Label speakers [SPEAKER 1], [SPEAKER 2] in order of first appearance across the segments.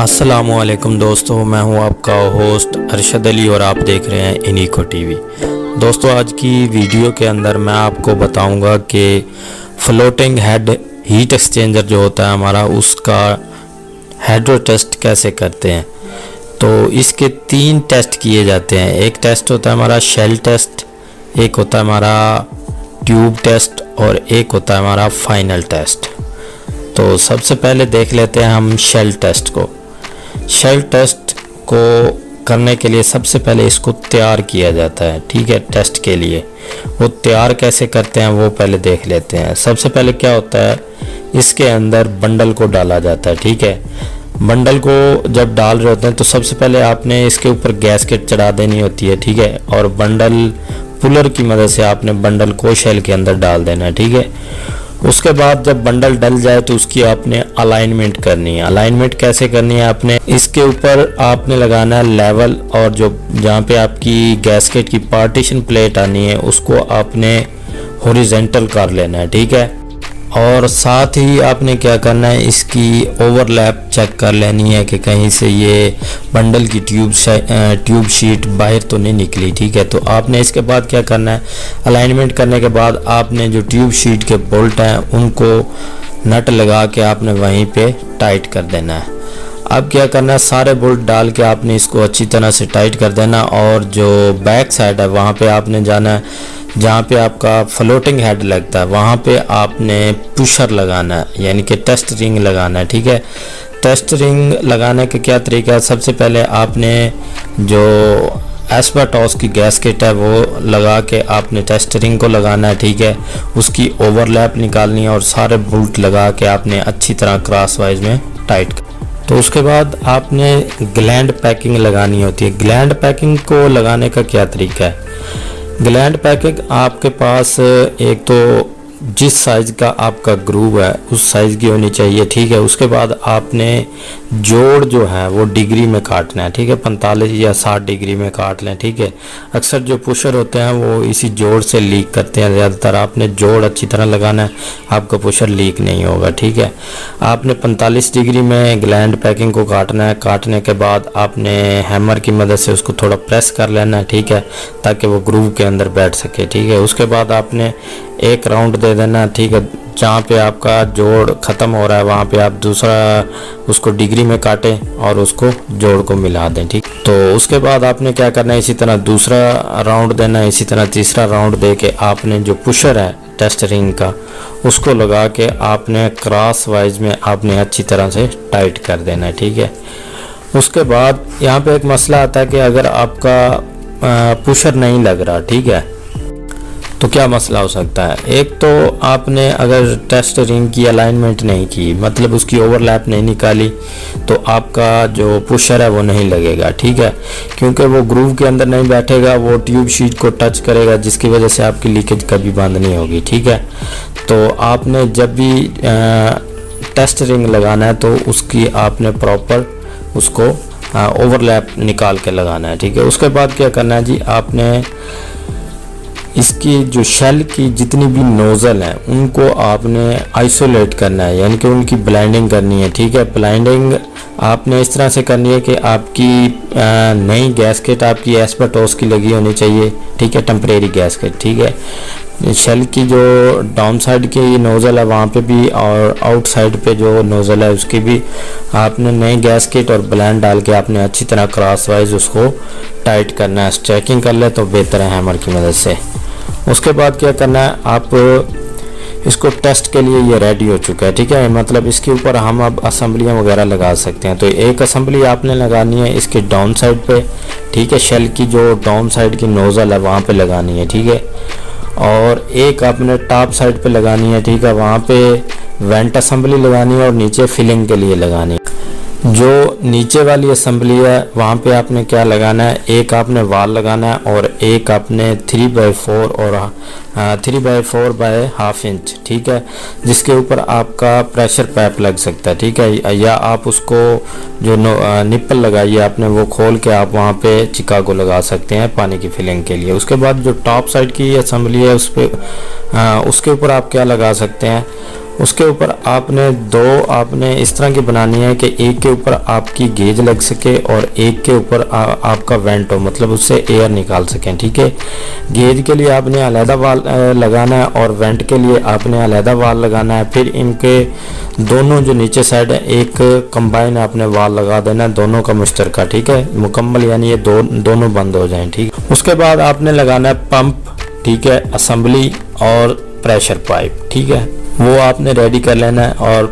[SPEAKER 1] अस्सलामुअलैकुम दोस्तों, मैं हूं आपका होस्ट अरशद अली और आप देख रहे हैं इनिको टीवी। दोस्तों, आज की वीडियो के अंदर मैं आपको बताऊंगा कि फ्लोटिंग हेड हीट एक्सचेंजर जो होता है हमारा, उसका हाइड्रो टेस्ट कैसे करते हैं। तो इसके 3 टेस्ट किए जाते हैं। एक टेस्ट होता है हमारा शेल टेस्ट, एक होता है हमारा ट्यूब टेस्ट और एक होता है हमारा फाइनल टेस्ट। तो सबसे पहले देख लेते हैं हम शेल टेस्ट को। शेल टेस्ट को करने के लिए सबसे पहले इसको तैयार किया जाता है, ठीक है। टेस्ट के लिए वो तैयार कैसे करते हैं वो पहले देख लेते हैं। सबसे पहले क्या होता है, इसके अंदर बंडल को डाला जाता है, ठीक है। बंडल को जब डाल रहे होते हैं तो सबसे पहले आपने इसके ऊपर गैसकेट चढ़ा देनी होती है, ठीक है। और बंडल पुलर की मदद से आपने बंडल को शेल के अंदर डाल देना है, ठीक है। उसके बाद जब बंडल डल जाए तो उसकी आपने अलाइनमेंट करनी है। अलाइनमेंट कैसे करनी है, आपने इसके ऊपर आपने लगाना है लेवल, और जो जहाँ पे आपकी गैसकेट की पार्टीशन प्लेट आनी है उसको आपने हॉरिजॉन्टल कर लेना है, ठीक है। और साथ ही आपने क्या करना है, इसकी ओवरलैप चेक कर लेनी है कि कहीं से ये बंडल की ट्यूब शीट बाहर तो नहीं निकली, ठीक है। तो आपने इसके बाद क्या करना है, अलाइनमेंट करने के बाद आपने जो ट्यूब शीट के बोल्ट हैं उनको नट लगा के आपने वहीं पे टाइट कर देना है। अब क्या करना है, सारे बोल्ट डाल के आपने इसको अच्छी तरह से टाइट कर देना। और जो बैक साइड है वहाँ पे आपने जाना है, जहाँ पे आपका फ्लोटिंग हेड लगता है वहाँ पे आपने पुशर लगाना है, यानी कि टेस्ट रिंग लगाना है, ठीक है। टेस्ट रिंग लगाने का क्या तरीका है, सबसे पहले आपने जो एस्बेस्टॉस की गैसकेट है वो लगा के आपने टेस्ट रिंग को लगाना है, ठीक है। उसकी ओवरलैप निकालनी है और सारे बोल्ट लगा के आपने अच्छी तरह क्रॉस वाइज में टाइट। तो उसके बाद आपने ग्लैंड पैकिंग लगानी होती है। ग्लैंड पैकिंग को लगाने का क्या तरीका है, ग्लैंड पैकिंग आपके पास एक तो जिस साइज़ का आपका ग्रूव है उस साइज़ की होनी चाहिए, ठीक है। उसके बाद आपने जोड़ जो है वो डिग्री में काटना है, ठीक है। 45 या 60 डिग्री में काट लें, ठीक है। अक्सर जो पुशर होते हैं वो इसी जोड़ से लीक करते हैं ज़्यादातर। आपने जोड़ अच्छी तरह लगाना है, आपका पुशर लीक नहीं होगा, ठीक है। आपने 45 डिग्री में ग्लैंड पैकिंग को काटना है। काटने के बाद आपने हैमर की मदद से उसको थोड़ा प्रेस कर लेना है, ठीक है, ताकि वो ग्रूव के अंदर बैठ सके, ठीक है। उसके बाद आपने एक राउंड दे देना, ठीक है। जहाँ पे आपका जोड़ ख़त्म हो रहा है वहाँ पे आप दूसरा उसको डिग्री में काटें और उसको जोड़ को मिला दें, ठीक। तो उसके बाद आपने क्या करना है, इसी तरह दूसरा राउंड देना है, इसी तरह तीसरा राउंड दे के आपने जो पुशर है टेस्ट रिंग का उसको लगा के आपने क्रॉस वाइज में आपने अच्छी तरह से टाइट कर देना है, ठीक है। उसके बाद यहाँ पे एक मसला आता है कि अगर आपका पुशर नहीं लग रहा, ठीक है, तो क्या मसला हो सकता है। एक तो आपने अगर टेस्ट रिंग की अलाइनमेंट नहीं की, मतलब उसकी ओवरलैप नहीं निकाली, तो आपका जो पुशर है वो नहीं लगेगा, ठीक है, क्योंकि वो ग्रूव के अंदर नहीं बैठेगा, वो ट्यूब शीट को टच करेगा, जिसकी वजह से आपकी लीकेज कभी बंद नहीं होगी, ठीक है। तो आपने जब भी टेस्ट रिंग लगाना है तो उसकी आपने प्रॉपर उसको ओवरलैप निकाल के लगाना है, ठीक है। उसके बाद क्या करना है जी, आपने इसकी जो शेल की जितनी भी नोज़ल हैं उनको आपने आइसोलेट करना है, यानी कि उनकी ब्लाइंडिंग करनी है, ठीक है। ब्लाइंडिंग आपने इस तरह से करनी है कि आपकी नई गैसकेट आपकी एस्बेस्टॉस की लगी होनी चाहिए, ठीक है, टेम्परेरी गैसकेट, ठीक है। शेल की जो डाउन साइड की नोज़ल है वहाँ पे भी, और आउट साइड पे जो नोज़ल है उसकी भी आपने नई गैसकेट और ब्लेंड डाल के आपने अच्छी तरह क्रॉस वाइज उसको टाइट करना है। स्ट्रैकिंग कर ले तो बेहतर है हैमर की मदद से। उसके बाद क्या करना है, आप इसको टेस्ट के लिए ये रेडी हो चुका है, ठीक है। मतलब इसके ऊपर हम अब असेंबलियाँ वगैरह लगा सकते हैं। तो एक असेंबली आपने लगानी है इसके डाउन साइड पे, ठीक है, शेल की जो डाउन साइड की नोज़ल है वहाँ पे लगानी है, ठीक है। और एक आपने टॉप साइड पे लगानी है, ठीक है, वहाँ पे वेंट असेंबली लगानी है और नीचे फिलिंग के लिए लगानी है। जो नीचे वाली असेंबली है वहाँ पे आपने क्या लगाना है, एक आपने वाल लगाना है और एक आपने 3x4 और 3x4 बाय हाफ इंच, ठीक है, जिसके ऊपर आपका प्रेशर पाइप लग सकता है, ठीक है। या आप उसको जो निप्पल लगाइए आपने वो खोल के आप वहाँ पे चिकागो लगा सकते हैं पानी की फिलिंग के लिए। उसके बाद जो टॉप साइड की असेंबली है उस पर उसके ऊपर आप क्या लगा सकते हैं, उसके ऊपर आपने इस तरह की बनानी है कि एक के ऊपर आपकी गेज लग सके और एक के ऊपर आपका वेंट हो, मतलब उससे एयर निकाल सकें। ठीक है, गेज के लिए आपने अलहदा वाल लगाना है और वेंट के लिए आपने अलहदा वाल लगाना है। फिर इनके दोनों जो नीचे साइड है एक कंबाइन आपने वाल लगा देना है, दोनों का मुश्तरका। ठीक है, मुकम्मल, यानी ये दोनों बंद हो जाएं। ठीक, उसके बाद आपने लगाना है पंप, ठीक है, असेंबली और प्रेशर पाइप। ठीक है, वो आपने रेडी कर लेना है। और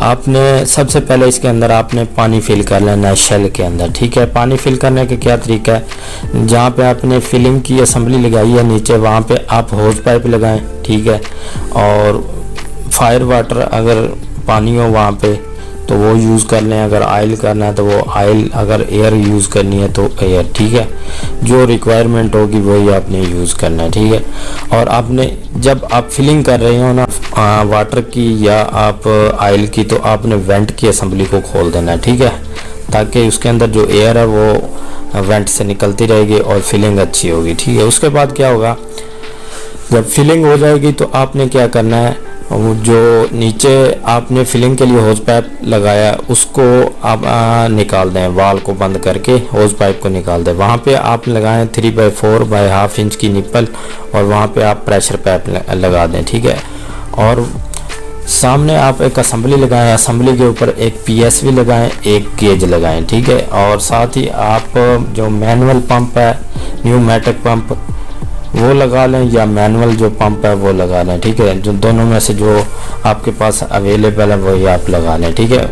[SPEAKER 1] आपने सबसे पहले इसके अंदर आपने पानी फिल कर लेना है शेल के अंदर। ठीक है, पानी फिल करने का क्या तरीका है, जहाँ पे आपने फिलिंग की असेंबली लगाई है नीचे, वहाँ पे आप होज पाइप लगाएं। ठीक है, और फायर वाटर अगर पानी हो वहाँ पे तो वो यूज़ कर लें, अगर ऑयल करना है तो वो ऑयल, अगर एयर यूज़ करनी है तो एयर। ठीक है, जो रिक्वायरमेंट होगी वही आपने यूज़ करना है। ठीक है, और आपने जब आप फिलिंग कर रहे हो ना वाटर की या आप ऑयल की, तो आपने वेंट की असेंबली को खोल देना है। ठीक है, ताकि उसके अंदर जो एयर है वो वेंट से निकलती रहेगी और फिलिंग अच्छी होगी। ठीक है, उसके बाद क्या होगा, जब फिलिंग हो जाएगी तो आपने क्या करना है, वो जो नीचे आपने फिलिंग के लिए होज पाइप लगाया उसको आप निकाल दें, वाल को बंद करके होज पाइप को निकाल दें। वहाँ पे आप लगाएं 3/4 बाई ½ इंच की निप्पल और वहाँ पे आप प्रेशर पाइप लगा दें। ठीक है, और सामने आप एक असेंबली लगाएं, असेंबली के ऊपर एक PSV लगाएं, एक गेज लगाएं। ठीक है, और साथ ही आप जो मैनुअल पंप है, न्यूमेटिक पंप, वो लगा लें या मैनुअल जो पंप है वो लगा लें। ठीक है, जो दोनों में से जो आपके पास अवेलेबल है वही आप लगा लें। ठीक है,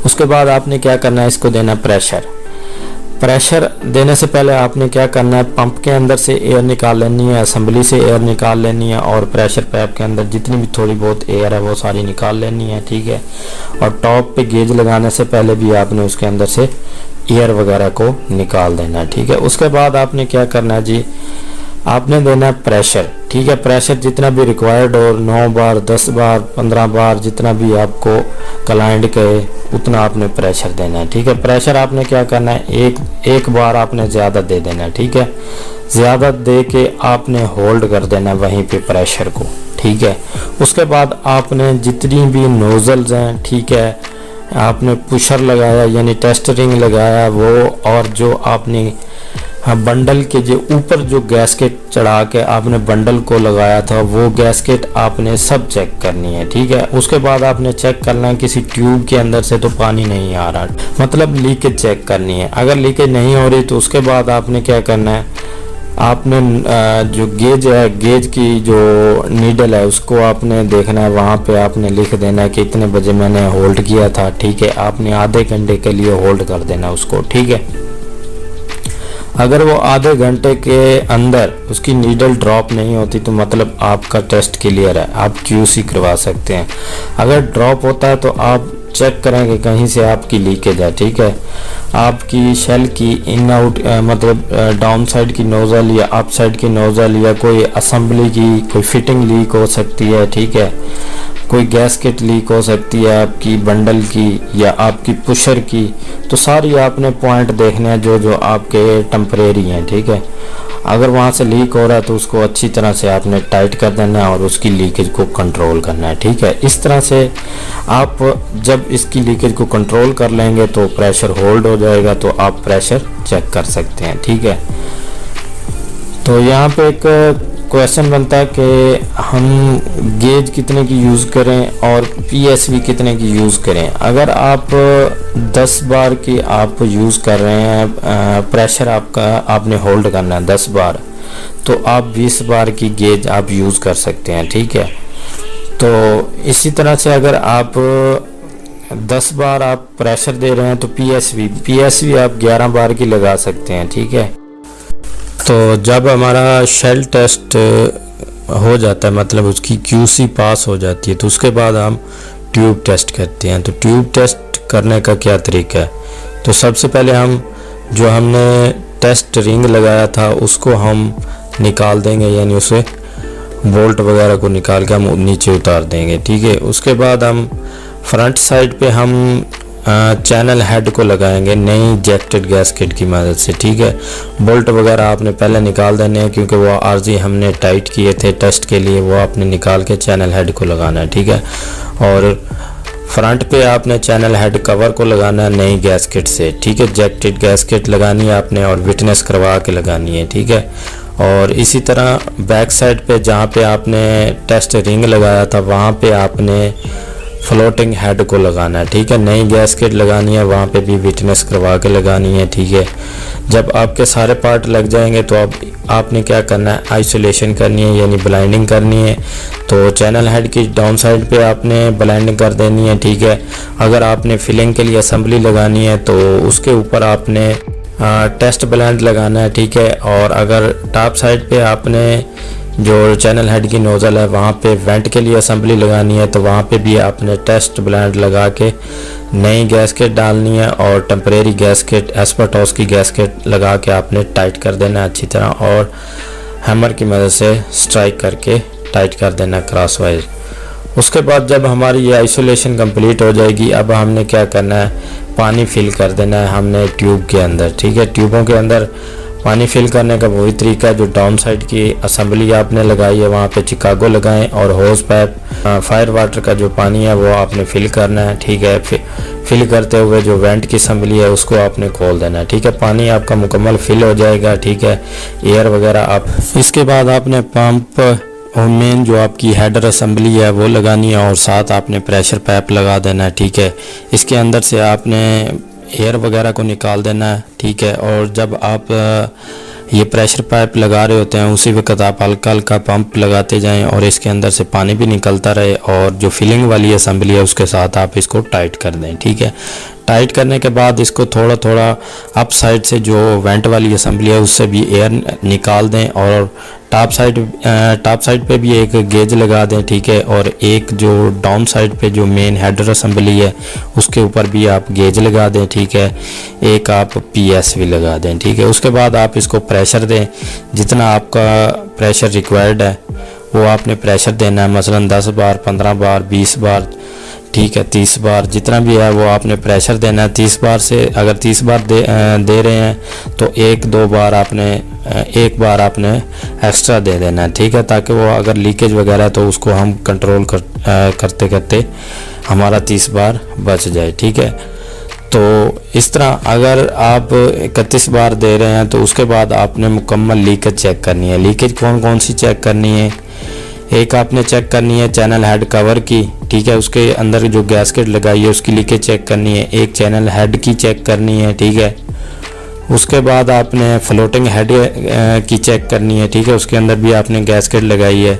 [SPEAKER 1] उसके बाद आपने क्या करना है, इसको देना प्रेशर। प्रेशर देने से पहले आपने क्या करना है, पंप के अंदर से एयर निकाल लेनी है, असेंबली से एयर निकाल लेनी है और प्रेशर पाइप के अंदर जितनी भी थोड़ी बहुत एयर है वो सारी निकाल लेनी है। ठीक है, और टॉप पे गेज लगाने से पहले भी आपने उसके अंदर से एयर वगैरह को निकाल देना है। ठीक है, उसके बाद आपने क्या करना है जी, आपने देना है प्रेशर। ठीक है, प्रेशर जितना भी रिक्वायर्ड हो, 9 बार, 10 बार, 15 बार, जितना भी आपको क्लाइंट कहे उतना आपने प्रेशर देना है। ठीक है, प्रेशर आपने क्या करना है, एक बार आपने ज़्यादा दे देना है। ठीक है, ज़्यादा दे के आपने होल्ड कर देना है वहीं पे प्रेशर को। ठीक है, उसके बाद आपने जितनी भी नोजल्स हैं, ठीक है, आपने पुशर लगाया यानी टेस्ट रिंग लगाया वो, और जो आपने बंडल के जो ऊपर जो गैसकेट चढ़ा के आपने बंडल को लगाया था वो गैसकेट आपने सब चेक करनी है। ठीक है, उसके बाद आपने चेक करना है किसी ट्यूब के अंदर से तो पानी नहीं आ रहा, मतलब लीकेज चेक करनी है। अगर लीकेज नहीं हो रही तो उसके बाद आपने क्या करना है, आपने जो गेज है, गेज की जो नीडल है उसको आपने देखना है, वहाँ पे आपने लिख देना है कि इतने बजे मैंने होल्ड किया था। ठीक है, आपने आधे घंटे के लिए होल्ड कर देना उसको। ठीक है, अगर वो आधे घंटे के अंदर उसकी नीडल ड्रॉप नहीं होती तो मतलब आपका टेस्ट क्लियर है, आप QC करवा सकते हैं। अगर ड्रॉप होता है तो आप चेक करें कि कहीं से आपकी लीकेज है। ठीक है, आपकी शेल की इन आउट मतलब डाउन साइड की नोजल या अप साइड की नोजल या कोई असेंबली की कोई फिटिंग लीक हो सकती है। ठीक है, कोई गैसकेट लीक हो सकती है आपकी बंडल की या आपकी पुशर की, तो सारी आपने पॉइंट देखने हैं जो जो आपके टेम्परेरी हैं। ठीक है, अगर वहाँ से लीक हो रहा है तो उसको अच्छी तरह से आपने टाइट कर देना है और उसकी लीकेज को कंट्रोल करना है। ठीक है, इस तरह से आप जब इसकी लीकेज को कंट्रोल कर लेंगे तो प्रेशर होल्ड हो जाएगा, तो आप प्रेशर चेक कर सकते हैं। ठीक है, तो यहाँ पे एक क्वेश्चन बनता है कि हम गेज कितने की यूज़ करें और PSV कितने की यूज़ करें। अगर आप 10 बार की आप यूज़ कर रहे हैं, प्रेशर आपका आपने होल्ड करना है 10 बार, तो आप 20 बार की गेज आप यूज़ कर सकते हैं। ठीक है, तो इसी तरह से अगर आप 10 बार आप प्रेशर दे रहे हैं तो PSV आप 11 बार की लगा सकते हैं। ठीक है, तो जब हमारा शेल टेस्ट हो जाता है, मतलब उसकी QC पास हो जाती है, तो उसके बाद हम ट्यूब टेस्ट करते हैं। तो ट्यूब टेस्ट करने का क्या तरीका है, तो सबसे पहले हम जो हमने टेस्ट रिंग लगाया था उसको हम निकाल देंगे, यानी उसे बोल्ट वगैरह को निकाल के हम नीचे उतार देंगे। ठीक है, उसके बाद हम फ्रंट साइड पे हम चैनल हेड को लगाएंगे नई जैक्टेड गैस्केट की मदद से। ठीक है, बोल्ट वगैरह आपने पहले निकाल देने हैं क्योंकि वो आर्जी हमने टाइट किए थे टेस्ट के लिए, वो आपने निकाल के चैनल हेड को लगाना है। ठीक है, और फ्रंट पे आपने चैनल हेड कवर को लगाना है नई गैस्केट से। ठीक है, जैक्टेड गैस्केट लगानी है आपने और विटनेस करवा के लगानी है। ठीक है, और इसी तरह बैक साइड पे जहाँ पे आपने टेस्ट रिंग लगाया था वहाँ पे आपने फ्लोटिंग हेड को लगाना है। ठीक है, नई गैस्केट लगानी है, वहाँ पे भी विटनेस करवा के लगानी है। ठीक है, जब आपके सारे पार्ट लग जाएंगे तो अब आपने क्या करना है, आइसोलेशन करनी है यानी ब्लाइंडिंग करनी है। तो चैनल हेड की डाउन साइड पे आपने ब्लाइंडिंग कर देनी है। ठीक है, अगर आपने फिलिंग के लिए असेंबली लगानी है तो उसके ऊपर आपने टेस्ट ब्लेंड लगाना है। ठीक है, और अगर टॉप साइड पे आपने जो चैनल हेड की नोज़ल है वहाँ पे वेंट के लिए असेंबली लगानी है तो वहाँ पे भी आपने टेस्ट ब्लेंड लगा के नई गैस्केट डालनी है और टेम्परेरी गैस्केट एस्पर्टॉस की गैस्केट लगा के आपने टाइट कर देना है अच्छी तरह और हैमर की मदद से स्ट्राइक करके टाइट कर देना क्रॉस वाइज। उसके बाद जब हमारी ये आइसोलेशन कंप्लीट हो जाएगी, अब हमने क्या करना है, पानी फिल कर देना है हमने ट्यूब के अंदर। ठीक है, ट्यूबों के अंदर पानी फिल करने का वही तरीका है जो डाउन साइड की असेंबली आपने लगाई है वहाँ पे चिकागो लगाएं और होज पाइप फायर वाटर का जो पानी है वो आपने फिल करना है। ठीक है, फिल करते हुए जो वेंट की असेंबली है उसको आपने खोल देना है। ठीक है, पानी आपका मुकम्मल फिल हो जाएगा। ठीक है, एयर वगैरह आप, इसके बाद आपने पंप और मेन जो आपकी हेडर असेंबली है वो लगानी है और साथ आपने प्रेशर पाइप लगा देना है। ठीक है, इसके अंदर से आपने एयर वगैरह को निकाल देना है। ठीक है, और जब आप ये प्रेशर पाइप लगा रहे होते हैं उसी वक्त आप हल्का हल्का पंप लगाते जाएं और इसके अंदर से पानी भी निकलता रहे और जो फिलिंग वाली असेंबली है उसके साथ आप इसको टाइट कर दें। ठीक है, टाइट करने के बाद इसको थोड़ा थोड़ा अप साइड से जो वेंट वाली असेंबली है उससे भी एयर निकाल दें और टॉप साइड पे भी एक गेज लगा दें। ठीक है, और एक जो डाउन साइड पे जो मेन हेडर असेंबली है उसके ऊपर भी आप गेज लगा दें। ठीक है, एक आप पीएस भी लगा दें। ठीक है, उसके बाद आप इसको प्रेशर दें, जितना आपका प्रेशर रिक्वायर्ड है वो आपने प्रेशर देना है, मसलन 10 बार 15 बार 20 बार, ठीक है 30 बार, जितना भी है वो आपने प्रेशर देना है। 30 बार से अगर 30 बार दे रहे हैं तो एक बार आपने एक्स्ट्रा दे देना है। ठीक है, ताकि वो अगर लीकेज वगैरह है तो उसको हम कंट्रोल करते करते हमारा 30 बार बच जाए। ठीक है, तो इस तरह अगर आप 31 बार दे रहे हैं तो उसके बाद आपने मुकम्मल लीकेज चेक करनी है। लीकेज कौन कौन सी चेक करनी है, एक आपने चेक करनी है चैनल हेड कवर की। ठीक है, उसके अंदर जो गैस्केट लगाई है उसकी लीकेज चेक करनी है, एक चैनल हेड की चेक करनी है। ठीक है, उसके बाद आपने फ्लोटिंग हेड की चेक करनी है। ठीक है, उसके अंदर भी आपने गैस्केट लगाई है।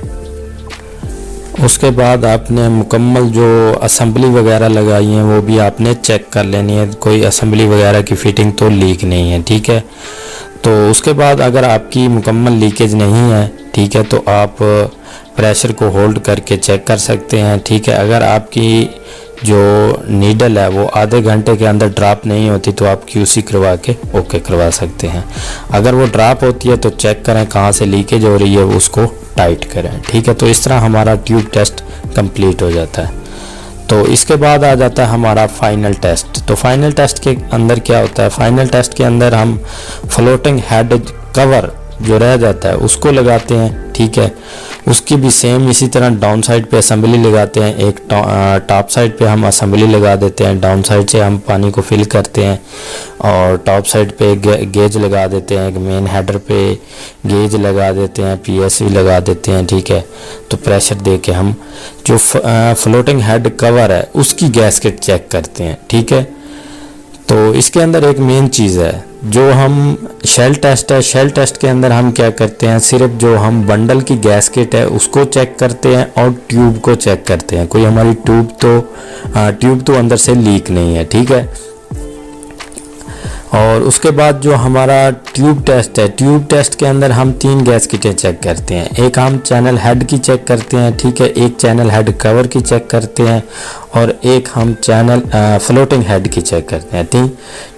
[SPEAKER 1] उसके बाद आपने मुकम्मल जो असेंबली वगैरह लगाई है वो भी आपने चेक कर लेनी है, कोई असेंबली वगैरह की फिटिंग तो लीक नहीं है। ठीक है, तो उसके बाद अगर आपकी मुकम्मल लीकेज नहीं है, ठीक है, तो आप प्रेशर को होल्ड करके चेक कर सकते हैं। ठीक है, अगर आपकी जो नीडल है वो आधे घंटे के अंदर ड्रॉप नहीं होती तो आप QC करवा के ओके करवा सकते हैं। अगर वो ड्रॉप होती है तो चेक करें कहाँ से लीकेज हो रही है, उसको टाइट करें। ठीक है, तो इस तरह हमारा ट्यूब टेस्ट कंप्लीट हो जाता है। तो इसके बाद आ जाता है हमारा फाइनल टेस्ट। तो फाइनल टेस्ट के अंदर क्या होता है, फाइनल टेस्ट के अंदर हम फ्लोटिंग हेड कवर जो रह जाता है उसको लगाते हैं। ठीक है, उसकी भी सेम इसी तरह डाउन साइड पे असेंबली लगाते हैं, एक टॉप साइड पे हम असेंबली लगा देते हैं, डाउन साइड से हम पानी को फिल करते हैं और टॉप साइड पे गेज लगा देते हैं, मेन हेडर पे गेज लगा देते हैं, PSV लगा देते हैं। ठीक है, तो प्रेशर दे के हम जो फ्लोटिंग हेड कवर है उसकी गैस्केट चेक करते हैं। ठीक है, तो इसके अंदर एक मेन चीज़ है जो हम शेल टेस्ट है, शेल टेस्ट के अंदर हम क्या करते हैं, सिर्फ जो हम बंडल की गैस्केट है उसको चेक करते हैं और ट्यूब को चेक करते हैं, कोई हमारी ट्यूब तो अंदर से लीक नहीं है। ठीक है, और उसके बाद जो हमारा ट्यूब टेस्ट है, ट्यूब टेस्ट के अंदर हम 3 गैस्केटें चेक करते हैं, एक हम चैनल हेड की चेक करते हैं। ठीक है, एक चैनल हेड कवर की चेक करते हैं और एक हम चैनल फ्लोटिंग हेड की चेक करते हैं।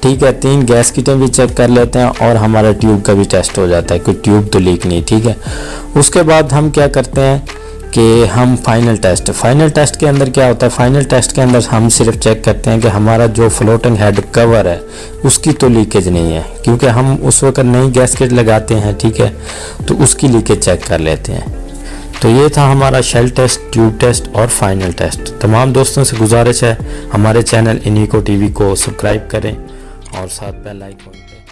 [SPEAKER 1] ठीक है, 3 गैस्केटें भी चेक कर लेते हैं और हमारा ट्यूब का भी टेस्ट हो जाता है, कोई ट्यूब तो लीक नहीं। ठीक है, उसके बाद हम क्या करते हैं कि हम फाइनल टेस्ट के अंदर क्या होता है। फाइनल टेस्ट के अंदर हम सिर्फ चेक करते हैं कि हमारा जो फ्लोटिंग हेड कवर है उसकी तो लीकेज नहीं है, क्योंकि हम उस वक्त नई गैस्केट लगाते हैं, ठीक है, तो उसकी लीकेज चेक कर लेते हैं। तो ये था हमारा शेल टेस्ट, ट्यूब टेस्ट और फाइनल टेस्ट। तमाम दोस्तों से गुजारिश है हमारे चैनल इनिको टीवी को सब्सक्राइब करें और साथ बेल आइकन पे